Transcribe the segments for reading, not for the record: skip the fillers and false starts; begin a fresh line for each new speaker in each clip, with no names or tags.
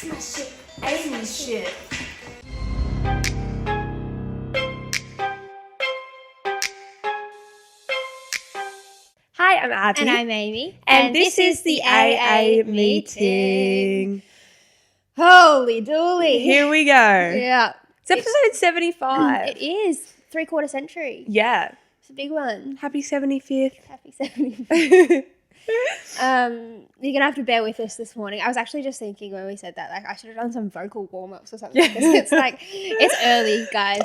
That's my shit. Amy shit.
Hi, I'm Abby.
And I'm Amy.
And this is the AA meeting.
Holy dooly.
Here we go.
Yeah.
It's episode 75.
It is. 3/4 century.
Yeah.
It's a big one.
Happy 75th.
Happy 75th. You're going to have to bear with us this morning. I was actually just thinking when we said that, like, I should have done some vocal warm-ups or something. Because it's like, it's early, guys.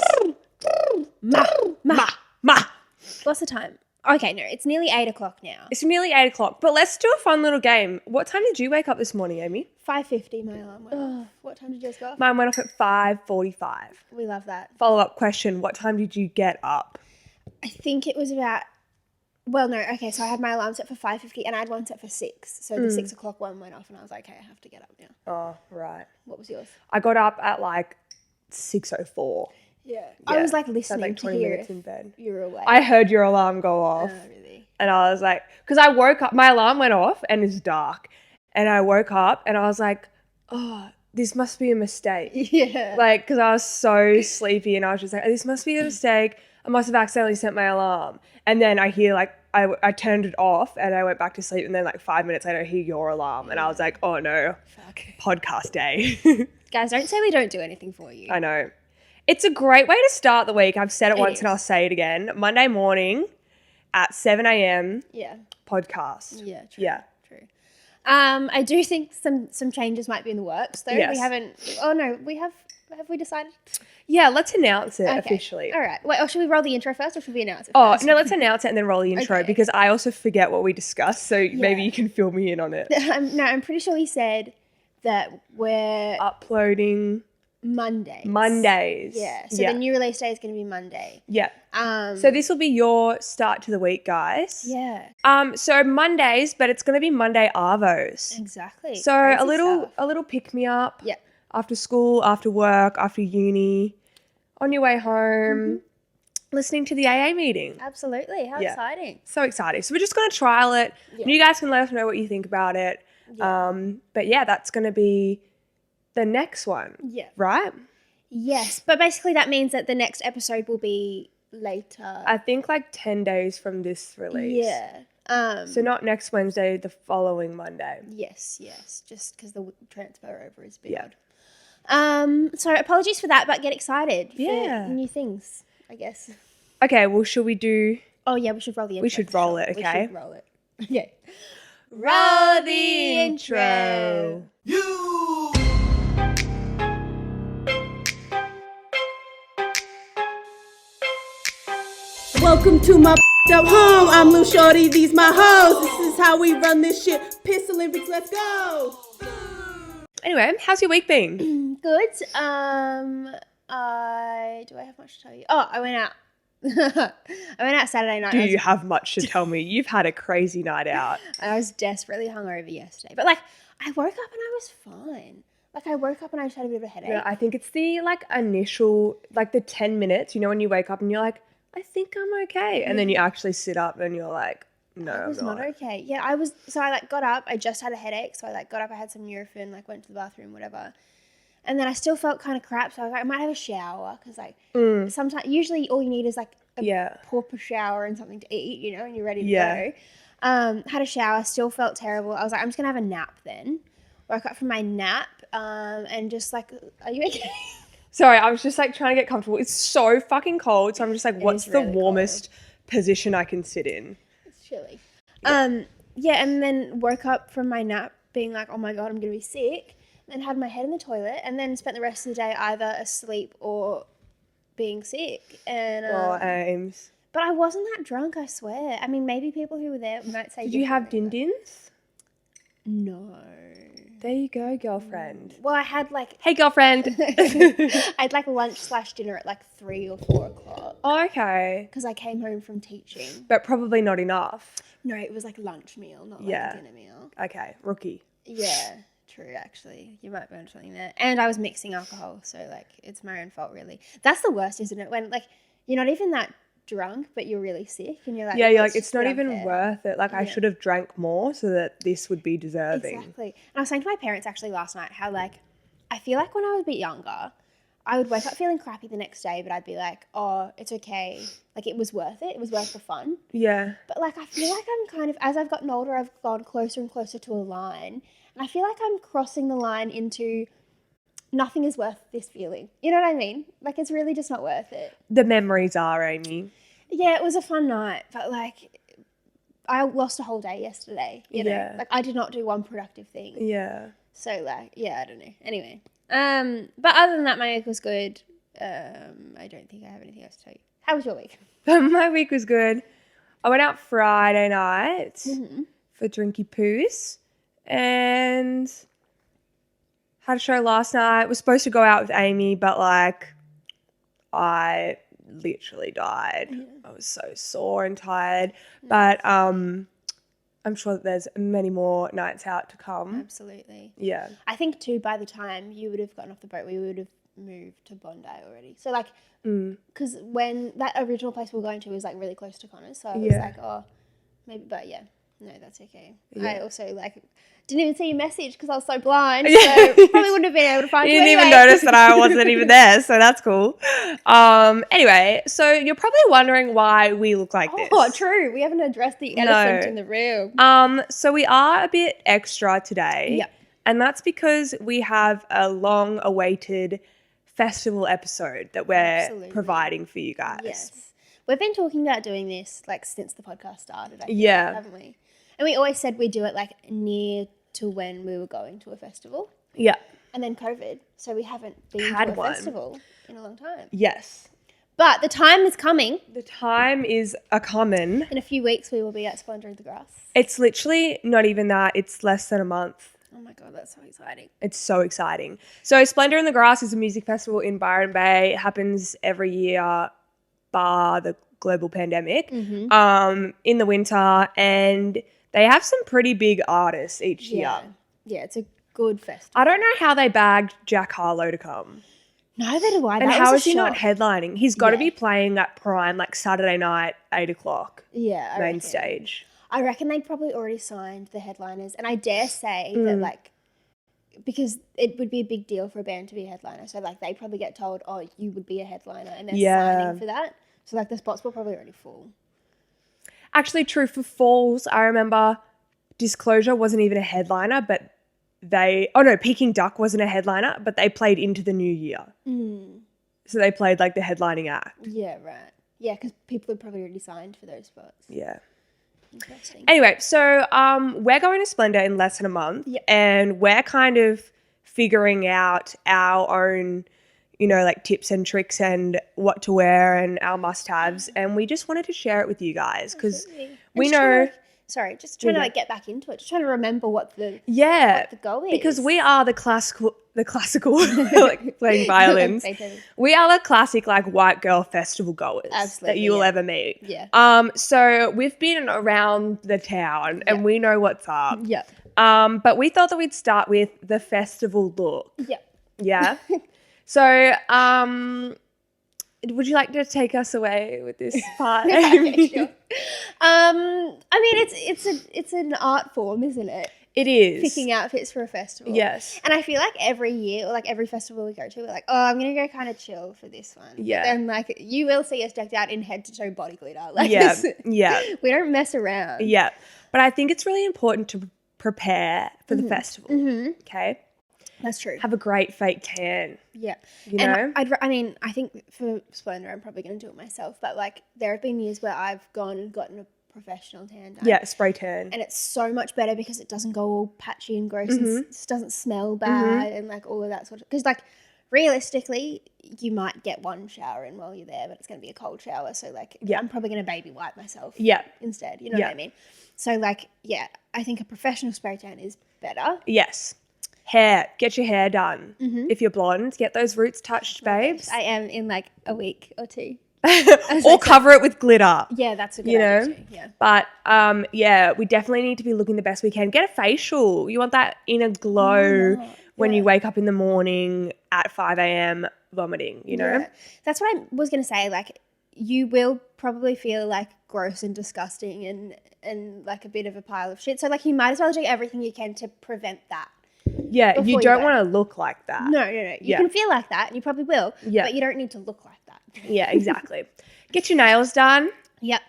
Ma.
What's the time? Okay, no, it's nearly 8 o'clock now.
It's nearly 8 o'clock, but let's do a fun little game. What time did you wake up this morning, Amy?
5:50 my alarm went off. What time did yours go off?
Mine went off at 5:45.
We love that.
Follow-up question, what time did you get up?
I think it was about, well, no, okay, so I had my alarm set for 5:50 and I had one set for 6. So the 6 o'clock one went off and I was like, okay, I have to get up now.
Oh, right.
What was yours?
I got up at like 6:04.
Yeah. I was like
So
listening
like
to
20
hear
minutes
if
in bed.
you were awake.
I heard your alarm go off.
Oh, really?
And I was like, because I woke up, my alarm went off and it's dark. And I woke up and I was like, oh, this must be a mistake.
Yeah.
Like, because I was so sleepy and I was just like, this must be a mistake. I must have accidentally set my alarm. And then I hear like, I turned it off and I went back to sleep. And then like 5 minutes later, I hear your alarm. And I was like, oh no,
Fuck.
podcast day.
Guys, don't say we don't do anything for you.
I know. It's a great way to start the week. I've said it once
is.
and I'll say it again. Monday morning at 7 a.m.
Yeah.
podcast.
Yeah, true.
Yeah.
True. I do think some changes might be in the works though.
Yes.
We haven't, oh no, have we decided?
Yeah, let's announce it
Okay.
officially.
All right. Wait, or should we roll the intro first or should we announce it
Oh,
first?
no, let's announce it and then roll the intro
Okay.
because I also forget what we discussed. So maybe you can fill me in on it.
I'm pretty sure we said that we're
Uploading Mondays.
Yeah. So the new release day is going to be Monday.
Yeah. So this will be your start to the week, guys.
Yeah.
So Mondays, but it's going to be Monday arvos.
Exactly.
So
Crazy
a
stuff.
little pick me up.
Yeah.
After school, after work, after uni, on your way home, listening to the AA meeting.
Absolutely. How
Yeah.
exciting.
So excited. So we're just going to trial it.
Yeah.
And you guys can let us know what you think about it.
Yeah.
But yeah, that's going to be the next one,
Yeah.
right?
Yes. But basically that means that the next episode will be later.
I think like 10 days from this release.
Yeah.
So not next Wednesday, the following Monday.
Yes. Just because the transfer over is big.
Yeah.
So apologies for that, but get excited
Yeah.
for new things, I guess.
Okay, well, should we do...
Oh yeah, we should roll the intro.
We should
for
roll
sure.
it, okay?
We should roll it. Okay.
Roll the intro.
Welcome to my up home. I'm Lou Shorty, these my hoes. This is how we run this shit. Piss Olympics, let's go.
Anyway, how's your week been?
Good. Do I have much to tell you? Oh, I went out. I went out Saturday night.
Do you have much to tell me? You've had a crazy night out.
I was desperately hungover yesterday, but like I woke up and I was fine. Like I woke up and I just had a bit of a headache.
Yeah, I think it's the like initial, like the 10 minutes, you know, when you wake up and you're like, I think I'm okay. And then you actually sit up and you're like, no,
I was
I'm
not okay. Yeah, I was. So I like got up. I just had a headache. So I like got up. I had some Nurofen. Like went to the bathroom, whatever. And then I still felt kind of crap. So I was like, I might have a shower because like sometimes, usually all you need is like a proper shower and something to eat, you know, and you're ready to go. Had a shower. Still felt terrible. I was like, I'm just gonna have a nap then. Woke up from my nap and just like, are you okay?
Sorry, I was just like trying to get comfortable. It's so fucking cold. So I'm just like, what's the
really
warmest position I can sit in?
It's chilly. Yeah, and then woke up from my nap being like, oh my God, I'm going to be sick. Then had my head in the toilet and then spent the rest of the day either asleep or being sick. And
Ames.
But I wasn't that drunk, I swear. I mean, maybe people who were there might say
Did you have
differently,
din-dins?
but- No.
There you go, girlfriend.
Well, I had like...
Hey, girlfriend.
I had like lunch/dinner at like 3 or 4 o'clock.
Oh, okay.
Because I came home from teaching.
But probably not enough.
No, it was like lunch meal, not like
Yeah.
a dinner meal.
Okay, rookie.
Yeah, true, actually. You might burn something there. And I was mixing alcohol, so, like, it's my own fault, really. That's the worst, isn't it? When, like, you're not even that drunk, but you're really sick, and you're like...
Yeah, you're like,
"It's
it's not
just
even
unfair."
worth it. Like, I should have drank more so that this would be deserving.
Exactly. And I was saying to my parents, actually, last night, how, like, I feel like when I was a bit younger, I would wake up feeling crappy the next day, but I'd be like, oh, it's okay. Like, it was worth it. It was worth the fun.
Yeah.
But, like, I feel like I'm kind of, as I've gotten older, I've gone closer and closer to a line. And I feel like I'm crossing the line into nothing is worth this feeling. You know what I mean? Like, it's really just not worth it.
The memories are, Amy.
Yeah, it was a fun night, but, like, I lost a whole day yesterday. You know? Like, I did not do one productive thing.
Yeah.
So, like, yeah, I don't know. Anyway. But other than that, my week was good. I don't think I have anything else to tell you. How was your week?
My week was good. I went out Friday night
Mm-hmm.
for Drinky Poos and had a show last night. Was supposed to go out with Amy, but like I literally died.
Yeah.
I was so sore and tired. But I'm sure that there's many more nights out to come.
Absolutely.
Yeah.
I think, too, by the time you would have gotten off the boat, we would have moved to Bondi already. So, like, because when that original place we were going to was, like, really close to Connor's. So I was like, oh, maybe, but yeah. No, that's okay.
Yeah.
I also, like, didn't even see your message because I was so blind. So probably wouldn't have been able to find you
You didn't
anyway.
even notice that I wasn't even there, so that's cool. Anyway, so you're probably wondering why we look like this.
Oh, true. We haven't addressed the elephant in the room.
So we are a bit extra today.
Yep.
And that's because we have a long-awaited festival episode that we're
Absolutely.
providing for you guys.
Yes. We've been talking about doing this, like, since the podcast started, I think,
Yeah.
haven't we? And we always said we'd do it, like, near to when we were going to a festival.
Yeah.
And then COVID. So we haven't been
Had
to a
one.
festival in a long time.
Yes.
But the time is coming.
The time is a common.
In a few weeks, we will be at Splendor in the Grass.
It's literally not even that. It's less than a month.
Oh, my God, that's so exciting.
It's so exciting. So Splendor in the Grass is a music festival in Byron Bay. It happens every year, bar the global pandemic, in the winter. And they have some pretty big artists each year.
Yeah, it's a good festival.
I don't know how they bagged Jack Harlow to come.
Neither do I.
And
That
how
was
is
a
he not
shock.
headlining? He's got to
Yeah.
be playing at Prime, like Saturday night, 8 o'clock,
Yeah, I
main
reckon.
stage.
I reckon they probably already signed the headliners. And I dare say that, like, because it would be a big deal for a band to be a headliner. So, like, they probably get told, oh, you would be a headliner. And they're signing for that. So, like, the spots were probably already full.
Actually, true for Falls, I remember Disclosure wasn't even a headliner, but Peking Duck wasn't a headliner, but they played into the new year. So they played like the headlining act.
Yeah, right. Yeah, because people had probably already signed for those spots.
Yeah.
Interesting.
Anyway, so we're going to Splendor in less than a month, and we're kind of figuring out our own, you know, like tips and tricks and what to wear and our must-haves, and we just wanted to share it with you guys because we know.
Just trying to like get back into it. Just trying to remember what the goal is.
Because we are the classical like playing violins. We are the classic like white girl festival goers that you will ever meet.
Yeah.
So we've been around the town and we know what's up.
Yeah.
But we thought that we'd start with the festival look.
Yeah.
Yeah. So would you like to take us away with this part?
Okay, sure. I mean, it's an art form, isn't it?
It is.
Picking outfits for a festival.
Yes.
And I feel like every year, or like every festival we go to, we're like, oh, I'm going to go kind of chill for this one.
Yeah.
And like, you will see us decked out in head to toe body glitter. Like,
Yeah.
we don't mess around.
Yeah. But I think it's really important to prepare for the festival. Okay.
That's true.
Have a great fake tan.
Yeah.
You know?
I mean, I think for Splendor, I'm probably going to do it myself. But like, there have been years where I've gone and gotten a professional tan done.
Yeah, spray tan.
And it's so much better because it doesn't go all patchy and gross and it just doesn't smell bad and like all of that sort of. Because like, realistically, you might get one shower in while you're there, but it's going to be a cold shower. So like, I'm probably going to baby wipe myself instead. You know what I mean? So like, yeah, I think a professional spray tan is better.
Yes. Hair. Get your hair done. If you're blonde, get those roots touched, babes.
I am in like a week or two.
Or cover it with glitter.
Yeah, that's a good idea too. Yeah.
But yeah, we definitely need to be looking the best we can. Get a facial. You want that inner glow when you wake up in the morning at 5 a.m. vomiting, you know?
Yeah. That's what I was going to say. Like, you will probably feel like gross and disgusting and like a bit of a pile of shit. So like, you might as well do everything you can to prevent that.
Yeah, you
before you
don't
go.
want to look like that.
No. You
Yeah.
can feel like that, and you probably will.
Yeah.
But you don't need to look like that.
Yeah, exactly. Get your nails done.
Yep.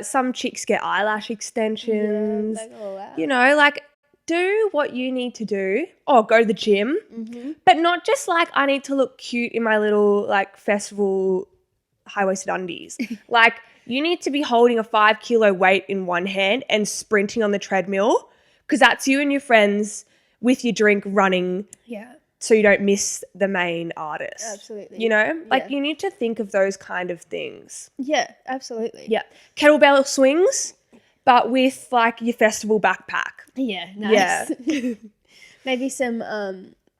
Some chicks get eyelash extensions.
Yeah, like all that.
You know, like do what you need to do. Or go to the gym.
Mm-hmm.
But not just like I need to look cute in my little like festival high-waisted undies. Like you need to be holding a 5 kilo weight in one hand and sprinting on the treadmill because that's you and your friends with your drink running
Yeah.
so you don't miss the main artist.
Absolutely.
You know? Like
Yeah.
you need to think of those kind of things.
Yeah, absolutely.
Yeah. Kettlebell swings, but with like your festival backpack.
Yeah, nice.
Yeah.
Maybe some,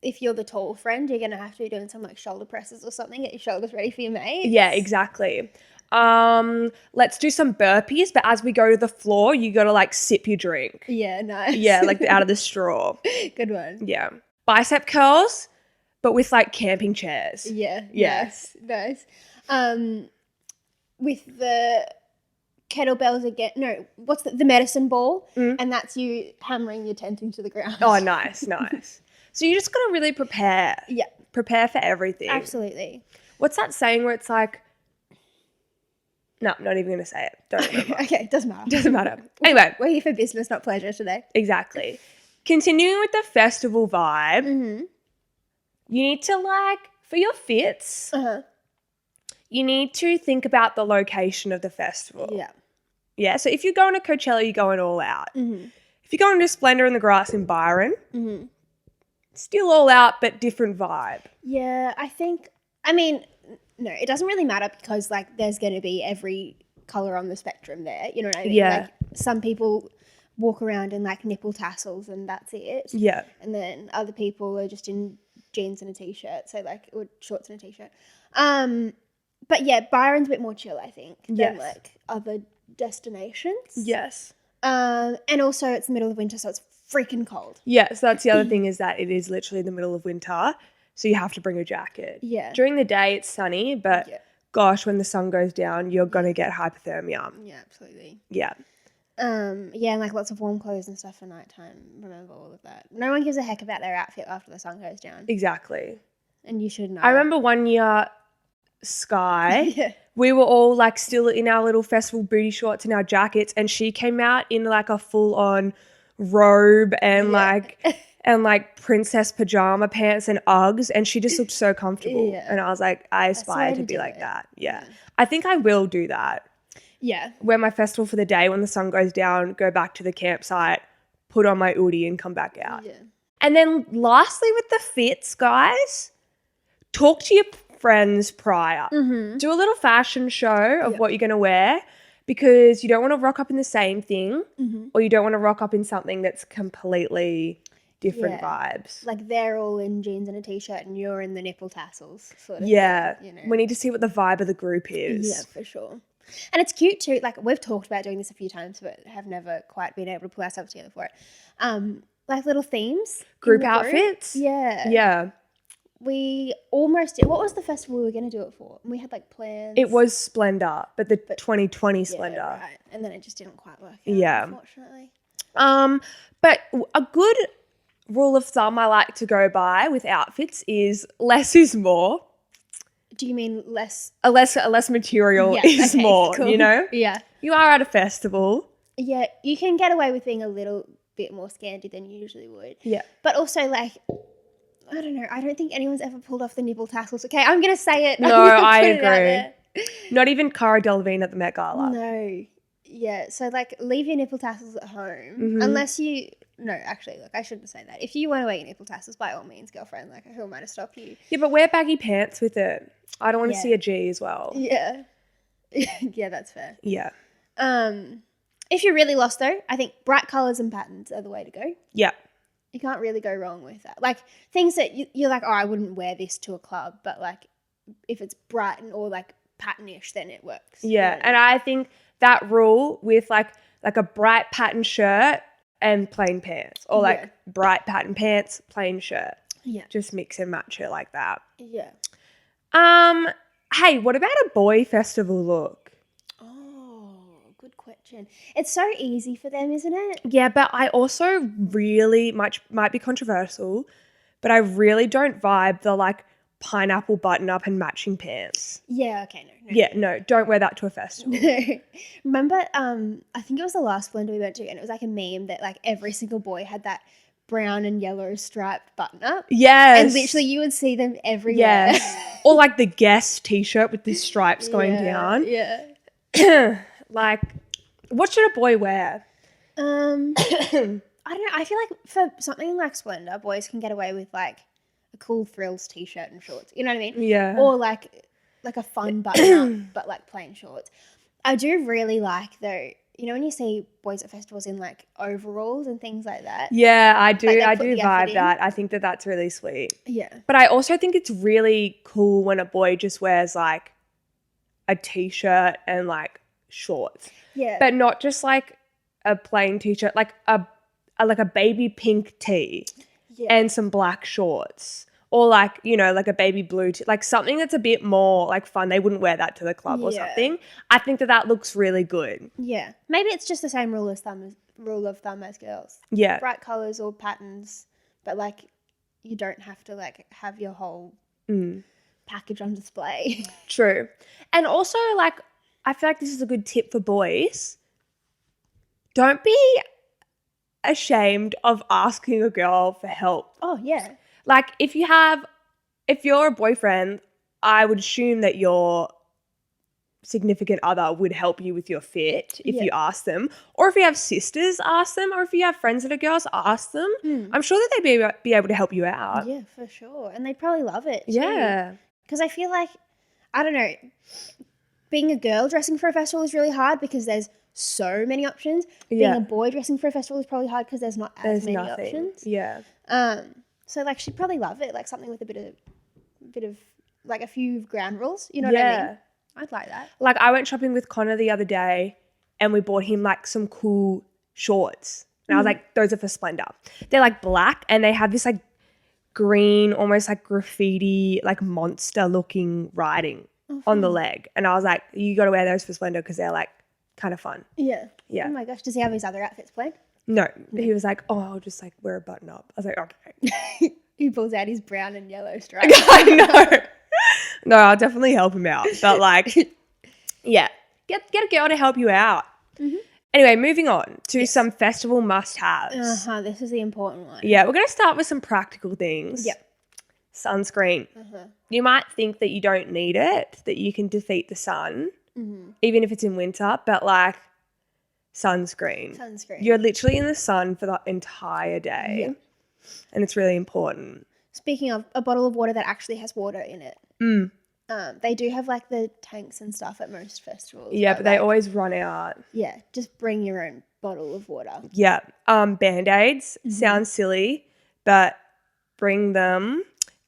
if you're the tall friend, you're going to have to be doing some like shoulder presses or something. Get your shoulders ready for your mates.
Yeah, exactly. Let's do some burpees, but as we go to the floor, you got to like sip your drink.
Yeah, nice.
Yeah, like out of the straw.
Good one.
Yeah. Bicep curls, but with like camping chairs.
Yeah.
Yeah.
Nice. With the kettlebells again, no, what's the medicine ball? And that's you hammering your tent into the ground.
Oh, nice. So you just got to really prepare.
Yeah.
Prepare for everything.
Absolutely.
What's that saying where it's like, no, I'm not even going to say it. Don't remember.
Okay, doesn't matter.
Doesn't matter. Anyway,
We're here for business, not pleasure today.
exactly. Continuing with the festival vibe, you need to like, for your fits, you need to think about the location of the festival.
Yeah.
Yeah, so if you're going to Coachella, you're going all out. If you're going to Splendor in the Grass in Byron, still all out, but different vibe.
Yeah, no, it doesn't really matter because like there's going to be every colour on the spectrum there. You know what I mean?
Yeah.
Like some people walk around in like nipple tassels and that's it.
Yeah.
And then other people are just in jeans and a t-shirt, so like, or shorts and a t-shirt. But yeah, Byron's a bit more chill, I think, than
Yes.
like other destinations.
Yes.
And also it's the middle of winter, so it's freaking cold.
Yeah, so that's the other thing is that it is literally the middle of winter, so you have to bring a jacket.
Yeah.
During the day, it's sunny, but
Yeah.
gosh, when the sun goes down, you're going to get hypothermia.
Yeah, absolutely.
Yeah.
Yeah, and like lots of warm clothes and stuff for nighttime. Remember all of that. No one gives a heck about their outfit after the sun goes down.
Exactly.
And you should know.
I remember one year, Sky,
Yeah.
we were all like still in our little festival booty shorts and our jackets, and she came out in like a full-on robe and like princess pajama pants and Uggs, and she just looked so comfortable.
Yeah.
And I was like, I
That's the way
aspire to
to
be
do
like
it.
that. Yeah. I think I will do that.
Yeah.
Wear my festival for the day, when the sun goes down, go back to the campsite, put on my Oodie and come back out.
Yeah.
And then lastly with the fits, guys, talk to your friends prior. Do a little fashion show of what you're going to wear, because you don't want to rock up in the same thing or you don't want to rock up in something that's completely different vibes.
Like they're all in jeans and a t-shirt and you're in the nipple tassels sort of
Yeah.
thing, you know.
We need to see what the vibe of the group is.
Yeah, for sure. And it's cute too. Like we've talked about doing this a few times, but have never quite been able to pull ourselves together for it. Like little themes. in
Group
the
outfits?
Yeah.
Yeah.
We almost did. What was the festival we were going to do it for? We had like plans.
It was Splendor, but the 2020 Splendor.
Yeah, right. And then it just didn't quite work out,
Yeah.
unfortunately.
But a good rule of thumb I like to go by with outfits is less is more.
Do you mean less?
A less material is
okay,
more,
cool.
you know?
Yeah.
You are at a festival.
Yeah, you can get away with being a little bit more scanty than you usually would.
Yeah.
But also, like, I don't know. I don't think anyone's ever pulled off the nipple tassels. Okay, I'm going to say it.
No,
I'm gonna
I
put it out
agree.
there.
Not even Cara Delevingne at the Met Gala.
No. Yeah, so, like, leave your nipple tassels at home.
Mm-hmm.
Unless you... No, actually, look, I shouldn't say that. If you want to wear your nipple tassels, by all means, girlfriend, like, who am I to stop you?
Yeah, but wear baggy pants with it. I don't want to
Yeah.
see a G as well.
Yeah. Yeah, that's fair.
Yeah.
If you're really lost, though, I think bright colours and patterns are the way to go.
Yeah.
You can't really go wrong with that. Like, things that you're like, oh, I wouldn't wear this to a club, but, like, if it's bright and or, like, pattern-ish, then it works.
Yeah. And I think that rule with, like a bright pattern shirt and plain pants, or, like, bright pattern pants, plain shirt.
Yeah.
Just mix and match it like that.
Yeah.
Hey, what about a boy festival look?
Oh, good good question. It's so easy for them, isn't it?
Yeah, but I also really might be controversial, but I really don't vibe the like pineapple button up and matching pants.
Yeah, okay, no.
Yeah, no, don't wear that to a festival.
Remember, I think it was the last Splendor we went to, and it was like a meme that like every single boy had that brown and yellow striped button up.
Yes.
And literally you would see them everywhere.
Yes. Or like the Guess t-shirt with the stripes going down.
Yeah.
Like, what should a boy wear?
I don't know. I feel like for something like Splendor, boys can get away with like a cool frills t-shirt and shorts. You know what I mean?
Yeah.
Or like a fun button up, but like plain shorts. I do really like though, you know when you see boys at festivals in like overalls and things like that?
Yeah, I do.
Like,
I
put
do
the effort
vibe
in.
that. I think that that's really sweet.
Yeah.
But I also think it's really cool when a boy just wears like a t-shirt and like shorts.
Yeah.
But not just like a plain t-shirt, like a baby pink tee and some black shorts. Or like, you know, like a baby blue, like something that's a bit more like fun. They wouldn't wear that to the club or something. I think that looks really good.
Yeah. Maybe it's just the same rule of thumb as girls.
Yeah.
Bright colours or patterns, but like you don't have to like have your whole package on display.
True. And also like, I feel like this is a good tip for boys. Don't be ashamed of asking a girl for help.
Oh, yeah.
Like if you're a boyfriend, I would assume that your significant other would help you with your fit if you ask them. Or if you have sisters, ask them. Or if you have friends that are girls, ask them. I'm sure that they'd be able to help you out.
Yeah, for sure. And they probably love it too.
Yeah.
Because I feel like, I don't know, being a girl dressing for a festival is really hard because there's so many options. Being a boy dressing for a festival is probably hard because there's not as many options.
Yeah.
So like she'd probably love it, like something with a bit of like a few ground rules. You know what I mean? I'd like that.
Like I went shopping with Connor the other day and we bought him like some cool shorts. And I was like, those are for Splendor. They're like black and they have this like green, almost like graffiti, like monster looking writing on the leg. And I was like, you got to wear those for Splendor because they're like kind of fun.
Yeah.
Yeah.
Oh my gosh, does he have his other outfits planned?
No, he was like, oh, I'll just like wear a button up. I was like, okay.
He pulls out his brown and yellow stripe.
I know. No, I'll definitely help him out. But like, yeah, get a girl to help you out. Anyway, moving on to some festival must-haves.
This is the important one.
Yeah, we're going to start with some practical things.
Yep.
Sunscreen. You might think that you don't need it, that you can defeat the sun, even if it's in winter, but like sunscreen. You're literally in the sun for the entire day, and it's really important.
Speaking of, a bottle of water that actually has water in it. They do have like the tanks and stuff at most festivals.
Yeah, but they always run out.
Yeah, just bring your own bottle of water.
Yeah. Band-Aids sounds silly, but bring them.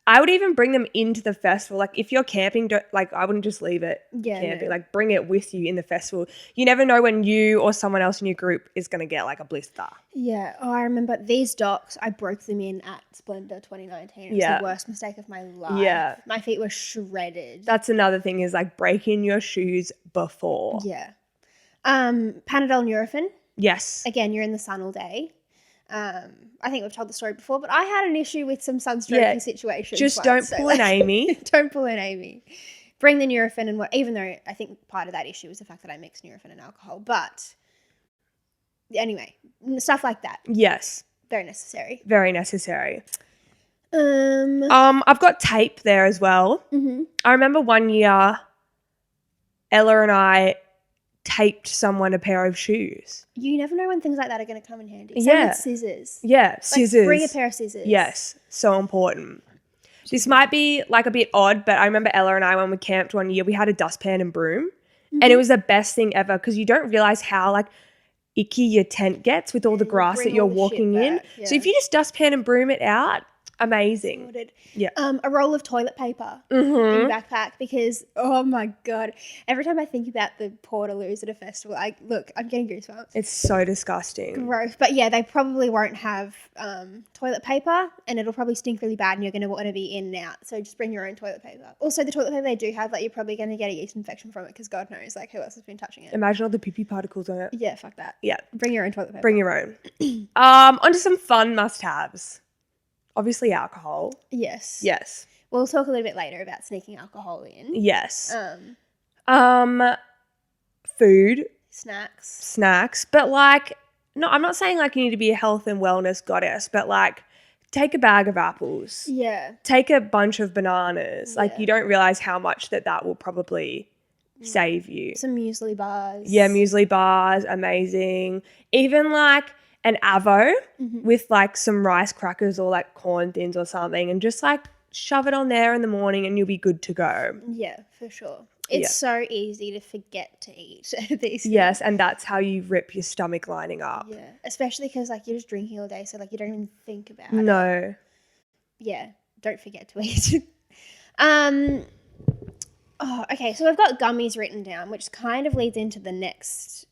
I would even bring them into the festival. Like if you're camping, I wouldn't just leave it camping. Like bring it with you in the festival. You never know when you or someone else in your group is going to get like a blister.
Yeah. Oh, I remember these Docs. I broke them in at Splendor 2019. It was the worst mistake of my life. Yeah. My feet were shredded.
That's another thing is like break in your shoes before.
Yeah. Panadol Nurofen.
Yes.
Again, you're in the sun all day. I think we've told the story before, but I had an issue with some sunstroking situations.
Just don't pull an Amy.
Don't pull an Amy. Bring the Nurofen and even though I think part of that issue was the fact that I mixed Nurofen and alcohol. But anyway, stuff like that.
Yes.
Very necessary.
Very necessary. I've got tape there as well. I remember one year Ella and I taped someone a pair of shoes.
You never know when things like that are going to come in handy. Same with scissors.
Yeah, scissors.
Like, bring a pair of scissors.
Yes, so important. This might be like a bit odd, but I remember Ella and I when we camped one year, we had a dustpan and broom, and it was the best thing ever because you don't realize how like icky your tent gets with all the grass that you're walking in. Yeah. So if you just dustpan and broom it out, Amazing.
Sorted.
Yeah.
A roll of toilet paper in your backpack because, oh my God, every time I think about the portaloos at a festival, I'm getting goosebumps.
It's so disgusting.
Gross. But yeah, they probably won't have toilet paper and it'll probably stink really bad and you're going to want to be in and out. So just bring your own toilet paper. Also, the toilet paper they do have, like, you're probably going to get a yeast infection from it because God knows, like, who else has been touching it?
Imagine all the pee-pee particles on it.
Yeah, fuck that.
Yeah.
Bring your own toilet paper.
Bring your own. Onto some fun must-haves. Obviously alcohol.
Yes.
Yes.
We'll talk a little bit later about sneaking alcohol in.
Yes. Food. Snacks. But like, no, I'm not saying like you need to be a health and wellness goddess, but like take a bag of apples.
Yeah.
Take a bunch of bananas. Like
Yeah.
you don't realize how much that will probably save you.
Some muesli bars.
Yeah, muesli bars, amazing. Even like an avo with like some rice crackers or like corn thins or something and just like shove it on there in the morning and you'll be good to go.
Yeah, for sure. It's so easy to forget to eat these things.
Yes, and that's how you rip your stomach lining up.
Yeah, especially because like you're just drinking all day, so like you don't even think about it.
No.
Yeah, don't forget to eat. Okay, so we've got gummies written down, which kind of leads into the next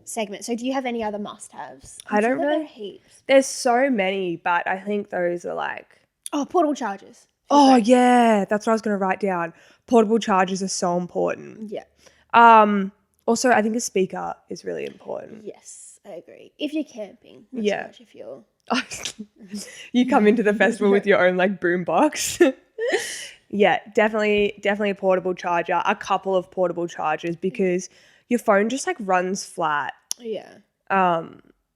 segment. So do you have any other must-haves?
I don't really.
There are heaps.
There's so many, but I think those are like.
Oh, portable chargers.
Oh yeah, that's what I was going to write down. Portable chargers are so important.
Yeah.
Also, I think a speaker is really important.
Yes, I agree. If you're camping, not
Yeah.
so much if you're.
You come into the festival with your own like boom box. Yeah, definitely a portable charger. A couple of portable chargers because your phone just like runs flat.
Yeah.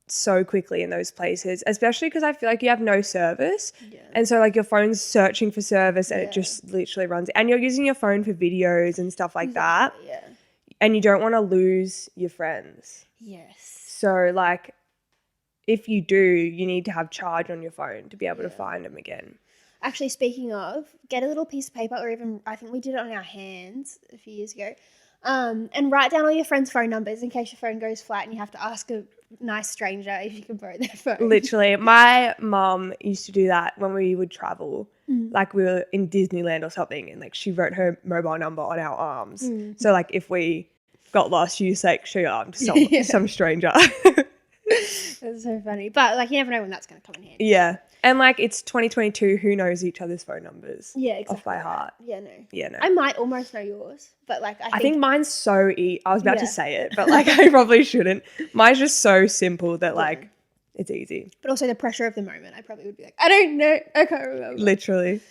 So quickly in those places, especially because I feel like you have no service.
Yeah.
And so like your phone's searching for service and
Yeah.
it just literally runs. And you're using your phone for videos and stuff like that.
Yeah.
And you don't want to lose your friends.
Yes.
So like if you do, you need to have charge on your phone to be able to find them again.
Actually, speaking of, get a little piece of paper or even I think we did it on our hands a few years ago. And write down all your friends' phone numbers in case your phone goes flat and you have to ask a nice stranger if you can borrow their phone.
Literally. My mum used to do that when we would travel. Like we were in Disneyland or something and like she wrote her mobile number on our arms. So like if we got lost, she used to like show your arm to some stranger.
That's so funny. But like you never know when that's going to come in handy.
Yeah. And like it's 2022, who knows each other's phone numbers?
Yeah, exactly.
Off by heart.
Yeah, no.
Yeah, no.
I might almost know yours, but like
I think mine's so I was about to
Yeah.
say it, but like I probably shouldn't. Mine's just so simple that like it's easy.
But also the pressure of the moment, I probably would be like, I don't know, I can't remember.
Literally.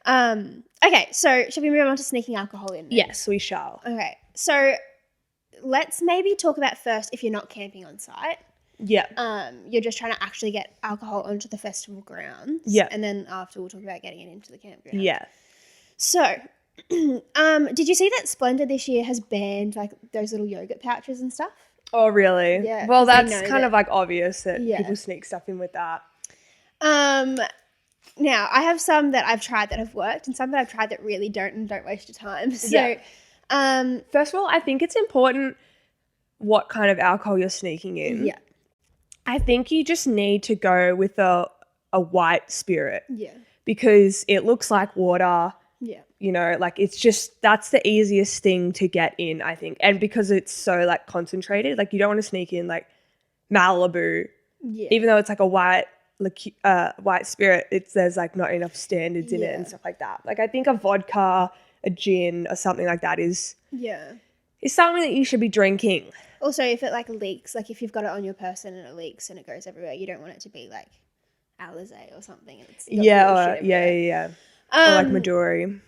Okay, so should we move on to sneaking alcohol in? Then?
Yes, we shall.
Okay, so let's maybe talk about first if you're not camping on site.
Yeah.
You're just trying to actually get alcohol onto the festival grounds.
Yeah.
And then after we'll talk about getting it into the campground.
Yeah.
So, did you see that Splendor this year has banned like those little yogurt pouches and stuff?
Oh, really?
Yeah,
Well,
'cause they
that's
know
kind
that-
of like obvious that
Yeah.
people sneak stuff in with that.
Now I have some that I've tried that have worked and some that I've tried that really don't and don't waste your time. So,
First of all, I think it's important what kind of alcohol you're sneaking in.
yeah.
I think you just need to go with a white spirit
Yeah.
because it looks like water.
Yeah.
You know, like it's just that's the easiest thing to get in, I think. And because it's so like concentrated, like you don't want to sneak in like Malibu,
Yeah.
even though it's like a white spirit. There's like not enough standards in it and
Yeah.
stuff like that. Like I think a vodka, a gin, or something like that is something that you should be drinking.
Also, if it like leaks, like if you've got it on your person and it leaks and it goes everywhere, you don't want it to be like Alizé or something. It's got little shit everywhere.
Or like Midori.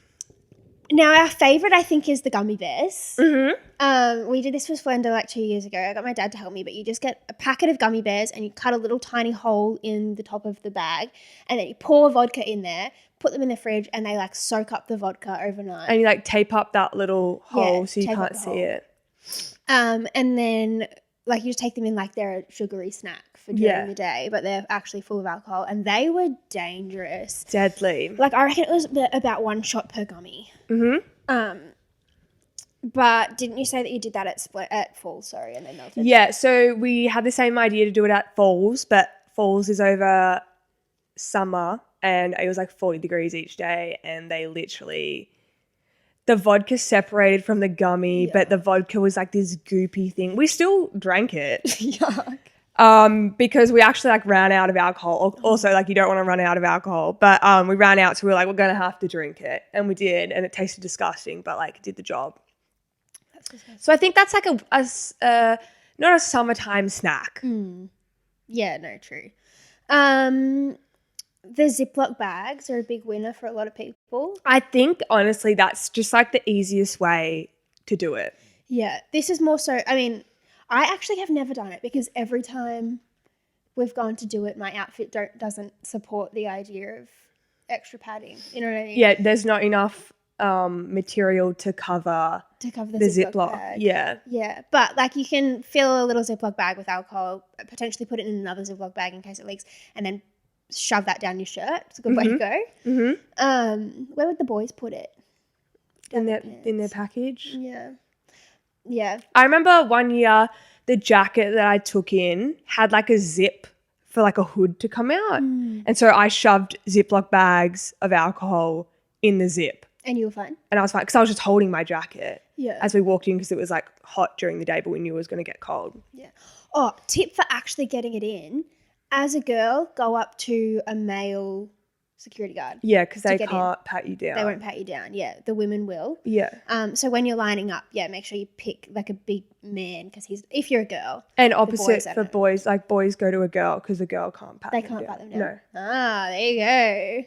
Now, our favourite, I think, is the gummy bears.
Mm-hmm.
We did this for Splendor like 2 years ago. I got my dad to help me, but you just get a packet of gummy bears and you cut a little tiny hole in the top of the bag and then you pour vodka in there, put them in the fridge and they like soak up the vodka overnight.
And you like tape up that little hole so you
tape up
can't
the
see
hole.
it.
And then like you just take them in like they're a sugary snack for during the day, but they're actually full of alcohol and they were dangerous.
Deadly.
Like I reckon it was about 1 shot per gummy.
Mm-hmm.
But didn't you say that you did that at Falls, sorry, and they melted?
Yeah, so we had the same idea to do it at Falls, but Falls is over summer and it was like 40 degrees each day, and they literally, the vodka separated from the gummy, but the vodka was like this goopy thing. We still drank it.
Yuck.
Because we actually like ran out of alcohol. Also, like you don't want to run out of alcohol, but we ran out, so we were like, we're gonna have to drink it, and we did, and it tasted disgusting, but like it did the job.
That's disgusting.
So I think that's like a not a summertime snack.
Yeah, no, true. The Ziploc bags are a big winner for a lot of people.
I think honestly that's just like the easiest way to do it.
Yeah, this is more so, I mean, I actually have never done it because every time we've gone to do it, my outfit doesn't support the idea of extra padding. You know what I mean?
Yeah, there's not enough material to cover
The
Ziploc
bag.
Yeah.
Yeah, but like you can fill a little Ziploc bag with alcohol, potentially put it in another Ziploc bag in case it leaks, and then shove that down your shirt. It's a good way to go.
Mm-hmm.
Where would the boys put it?
In their package.
Yeah. Yeah.
I remember one year the jacket that I took in had like a zip for like a hood to come out. And so I shoved Ziploc bags of alcohol in the zip.
And you were fine?
And I was fine because I was just holding my jacket as we walked in because it was like hot during the day, but we knew it was going to get cold.
Yeah. Oh, tip for actually getting it in. As a girl, go up to a male security guard.
Yeah, because they
get
can't pat you down.
They won't pat you down. Yeah, the women will.
Yeah.
So when you're lining up, make sure you pick like a big man because if you're a girl.
And opposite
boys,
for boys, like boys go to a girl because a girl can't pat them down.
They can't pat them down.
No.
Ah, there you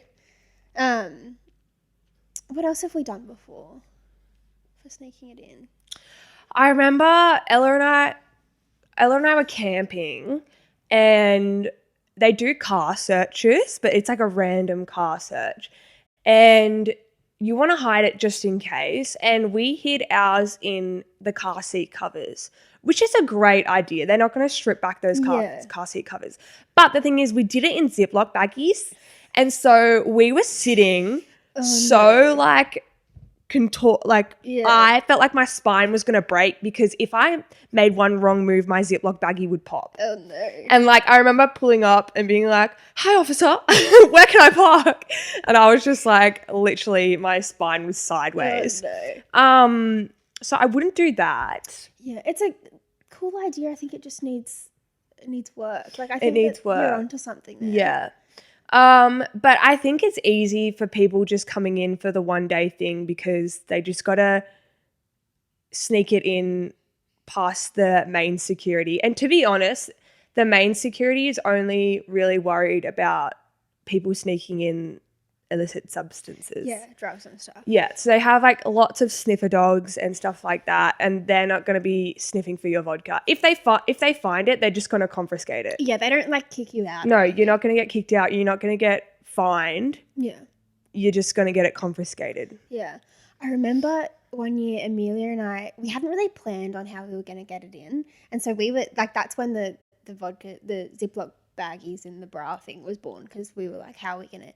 go. What else have we done before for sneaking it in?
I remember Ella and I were camping, and they do car searches, but it's like a random car search. And you want to hide it just in case. And we hid ours in the car seat covers, which is a great idea. They're not going to strip back those car seat covers. But the thing is, we did it in Ziploc baggies. And so we were sitting like contort, like I felt like my spine was going to break because if I made one wrong move, my Ziploc baggie would pop.
Oh no.
And like I remember pulling up and being like, "Hi officer, where can I park?" And I was just like, literally my spine was sideways.
Oh no.
So I wouldn't do that.
Yeah, it's a cool idea. I think it just needs work. Like I think
it needs work.
You're onto something there.
Yeah. But I think it's easy for people just coming in for the one day thing because they just got to sneak it in past the main security. And to be honest, the main security is only really worried about people sneaking in illicit substances.
Yeah, drugs and stuff.
Yeah, so they have like lots of sniffer dogs and stuff like that, and they're not going to be sniffing for your vodka. If they find it, they're just going to confiscate it.
Yeah, they don't like kick you out.
No, you're not going to get kicked out. You're not going to get fined.
Yeah.
You're just going to get it confiscated.
Yeah. I remember one year Amelia and I, we hadn't really planned on how we were going to get it in. And so we were like, that's when the vodka, the Ziploc baggies in the bra thing was born because we were like, how are we going to?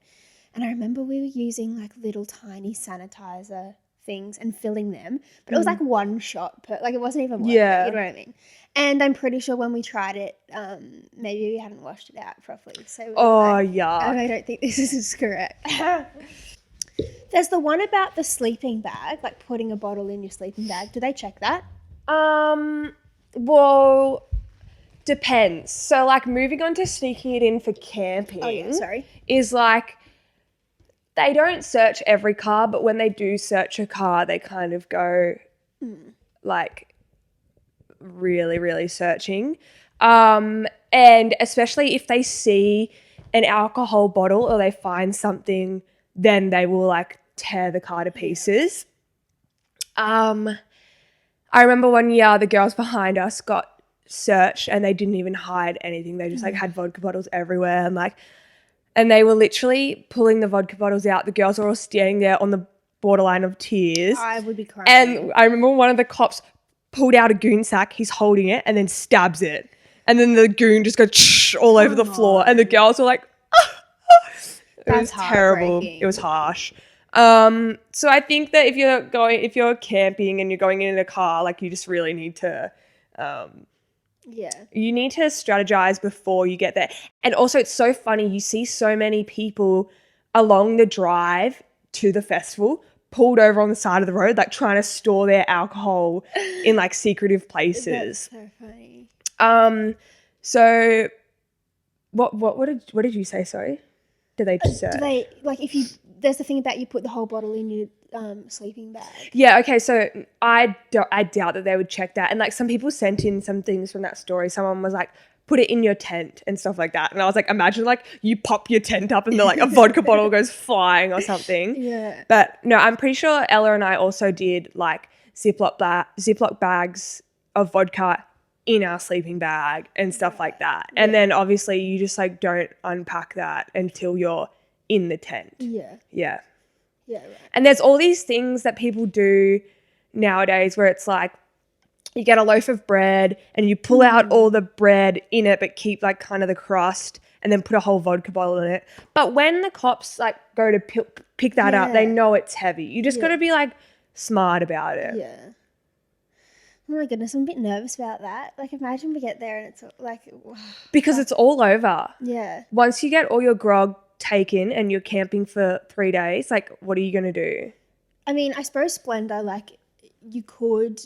And I remember we were using like little tiny sanitizer things and filling them, but it was like one shot per, like it wasn't even worth it, you know what I mean? And I'm pretty sure when we tried it, maybe we hadn't washed it out properly. So we were like, I don't think this is correct. There's the one about the sleeping bag, like putting a bottle in your sleeping bag. Do they check that?
Well, depends. So like moving on to sneaking it in for camping is like, they don't search every car, but when they do search a car, they kind of go like really, really searching. And especially if they see an alcohol bottle or they find something, then they will like tear the car to pieces. I remember one year the girls behind us got searched and they didn't even hide anything. They just like had vodka bottles everywhere and they were literally pulling the vodka bottles out. The girls were all standing there on the borderline of tears.
I would be crying.
And I remember one of the cops pulled out a goon sack. He's holding it and then stabs it. And then the goon just goes all over the floor. And the girls were like, it was terrible. It was harsh. So I think that if you're camping and you're going in a car, like you just really need to you need to strategize before you get there. And also it's so funny, you see so many people along the drive to the festival, pulled over on the side of the road, like trying to store their alcohol in like secretive places.
That's so funny.
So what did you say? Sorry, did they just search?
Do they like if you? There's the thing about you put the whole bottle in your sleeping bag.
Yeah. Okay. So I doubt that they would check that. And like some people sent in some things from that story. Someone was like, put it in your tent and stuff like that. And I was like, imagine like you pop your tent up and then like a vodka bottle goes flying or something.
Yeah.
But no, I'm pretty sure Ella and I also did like Ziploc bags of vodka in our sleeping bag and stuff like that. And then obviously you just like don't unpack that until you're in the tent.
Yeah.
Yeah.
Yeah. Right.
And there's all these things that people do nowadays where it's like you get a loaf of bread and you pull out all the bread in it but keep like kind of the crust and then put a whole vodka bottle in it. But when the cops like go to pick that up, they know it's heavy. You just got to be like smart about it.
Yeah. Oh my goodness, I'm a bit nervous about that. Like imagine we get there and it's like...
Because it's all over.
Yeah.
Once you get all your grog taken and you're camping for 3 days, like what are you going to do?
I mean, I suppose Splendor, like you could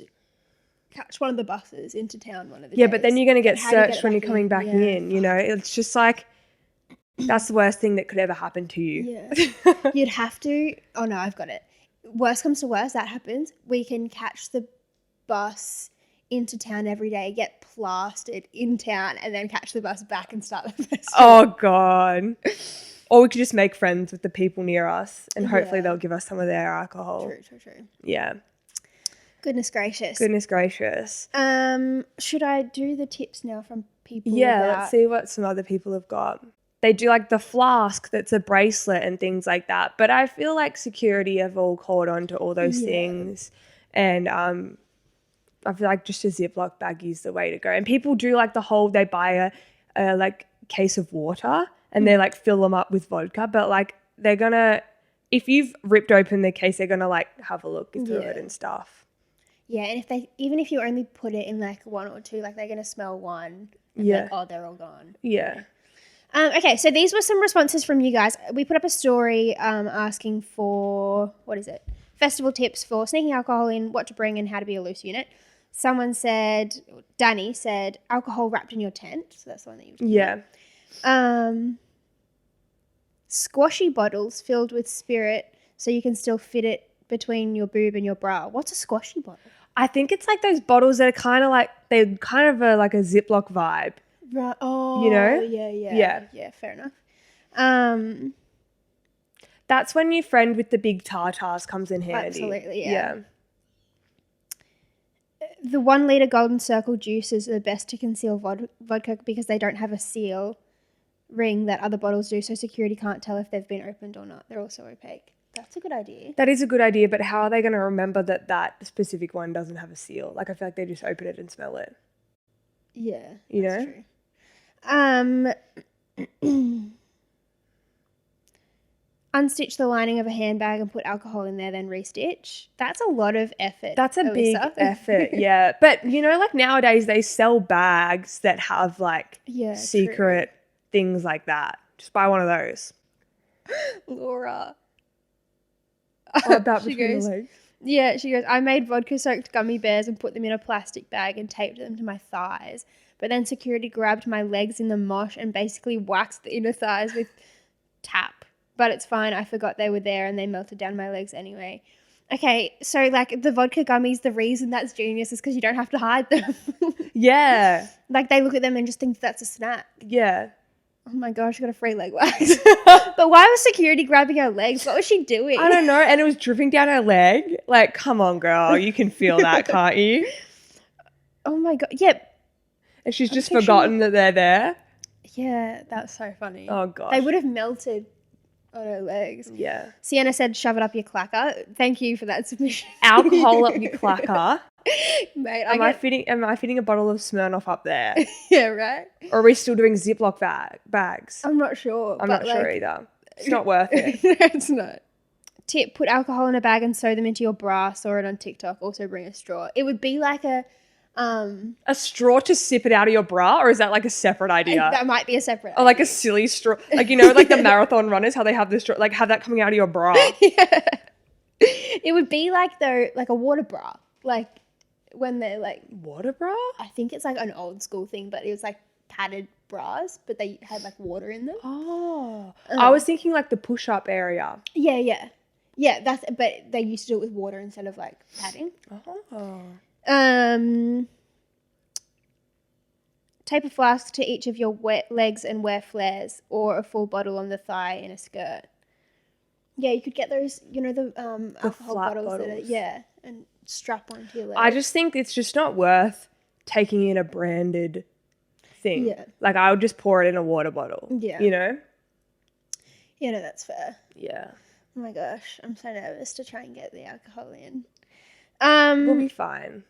catch one of the buses into town one of the days.
Yeah, but then you're going to get
How do you
searched when you're coming back in, you know? It's just like, that's the worst thing that could ever happen to you.
Yeah. You'd have to... Oh, no, I've got it. Worst comes to worst, that happens. We can catch the bus into town every day, get plastered in town, and then catch the bus back and start the festival.
Oh, God. Or we could just make friends with the people near us and hopefully they'll give us some of their alcohol.
True.
Yeah.
Goodness gracious.
Should
I do the tips now from people?
Yeah, let's see what some other people have got. They do like the flask that's a bracelet and things like that. But I feel like security have all caught on to all those things. And I feel like just a Ziploc baggie is the way to go. And people do like the whole, they buy a like case of water and they like fill them up with vodka. But like they're going to, if you've ripped open the case, they're going to like have a look through it and stuff.
Yeah, and even if you only put it in like one or two, like they're going to smell one and like, oh, they're all gone.
Yeah.
Okay, so these were some responses from you guys. We put up a story asking for, festival tips for sneaking alcohol in, what to bring and how to be a loose unit. Someone said, Danny said, alcohol wrapped in your tent. So that's the one that you were talking about. Squashy bottles filled with spirit so you can still fit it between your boob and your bra. What's a squashy bottle?
I think it's like those bottles that are kind of like, they're kind of like a Ziploc vibe.
Right. Oh,
you know?
Yeah, fair enough.
That's when your friend with the big tartars comes in handy.
Absolutely, yeah. The 1 litre Golden Circle juices are the best to conceal vodka because they don't have a seal ring that other bottles do, so security can't tell if they've been opened or not. They're also opaque. That's a good idea.
That is a good idea, but how are they going to remember that that specific one doesn't have a seal? Like, I feel like they just open it and smell it.
Yeah,
you
that's
know?
True. Unstitch the lining of a handbag and put alcohol in there, then restitch. That's a lot of effort.
That's a big effort, yeah. But, you know, like nowadays they sell bags that have like secret things like that. Just buy one of those.
Laura.
Oh, about
she
between
goes,
the legs.
Yeah, she goes, I made vodka-soaked gummy bears and put them in a plastic bag and taped them to my thighs. But then security grabbed my legs in the mosh and basically waxed the inner thighs with tap. But it's fine. I forgot they were there and they melted down my legs anyway. Okay, so like the vodka gummies, the reason that's genius is because you don't have to hide them.
Yeah.
Like they look at them and just think that's a snack.
Yeah.
Oh my gosh, got a free leg wax. But why was security grabbing her legs? What was she doing?
I don't know. And it was dripping down her leg. Like, come on, girl. You can feel that, can't you?
Oh my God. Yep.
And she's just forgotten that they're there.
Yeah, that's so funny.
Oh, gosh.
They would have melted on her legs.
Yeah.
Sienna said, shove it up your clacker. Thank you for that submission.
Alcohol up your clacker.
Mate,
am I fitting a bottle of Smirnoff up there?
Yeah, right.
Or are we still doing Ziploc bags?
I'm not sure.
I'm not sure either. It's not worth it.
No, it's not. Tip, put alcohol in a bag and sew them into your bra. Saw it on TikTok. Also bring a straw. It would be like a
A straw to sip it out of your bra, or is that like a separate idea?
That might be a separate.
Or like a silly straw, like like the marathon runners, how they have this straw, like have that coming out of your bra.
It would be like a water bra, like when they're like
Water bra?
I think it's like an old school thing, but it was like padded bras, but they had like water in them.
Oh, I was thinking like the push-up area.
Yeah. But they used to do it with water instead of like padding.
Oh.
Tape a flask to each of your wet legs and wear flares, or a full bottle on the thigh in a skirt. Yeah, you could get those, the alcohol
flat
bottles.
bottles.
And strap onto your leg.
I just think it's just not worth taking in a branded thing.
Yeah.
Like I would just pour it in a water bottle.
Yeah.
Yeah,
no, that's fair.
Yeah.
Oh my gosh, I'm so nervous to try and get the alcohol in.
We'll be fine.